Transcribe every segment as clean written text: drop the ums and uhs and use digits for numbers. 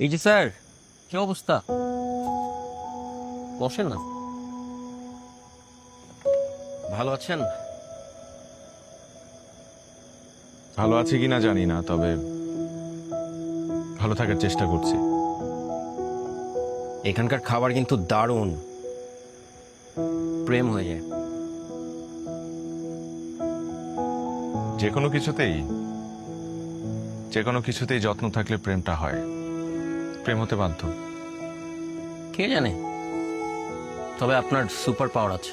এই যে স্যার, কি অবস্থা? বসেন না। ভালো আছেন? ভালো আছি কিনা জানি না, তবে ভালো থাকার চেষ্টা করছি। এখানকার খাবার কিন্তু দারুণ, প্রেম হয়ে যায়। যে কোনো কিছুতেই যত্ন থাকলে প্রেমটা হয়, প্রেম হতে বাধ্য। কে জানে, তবে আপনার সুপার পাওয়ার আছে,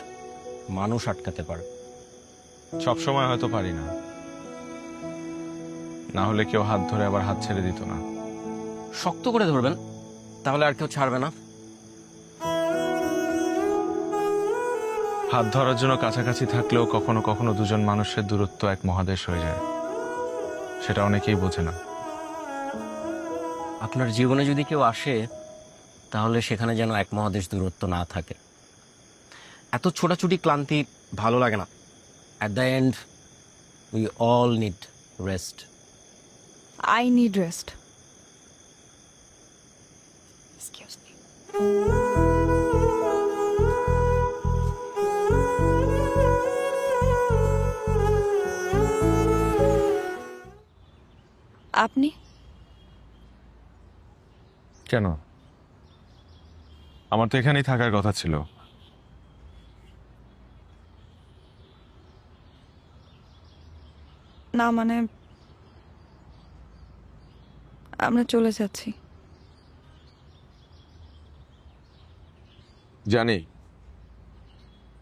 মানুষ আটকাতে পারে। সব সময় হয়তো পারি না, না হলে কেউ হাত ধরে আবার হাত ছেড়ে দিত না। শক্ত করে ধরবেন, তাহলে আর কেউ ছাড়বে না। হাত ধরার জন্য কাছাকাছি থাকলেও কখনো কখনো দুজন মানুষের দূরত্ব এক মহাদেশ হয়ে যায়, সেটা অনেকেই বোঝে না। আপনার জীবনে যদি কেউ আসে, তাহলে সেখানে যেন এক মহাদেশ দূরত্ব না থাকে। এত ছোটাছুটি ক্লান্তি ভালো লাগে না। At the end we all need rest. I need rest. Excuse me. আপনি কেন? আমার তো এখানেই থাকার কথা ছিল। না মানে আমরা চলে যাচ্ছি। জানি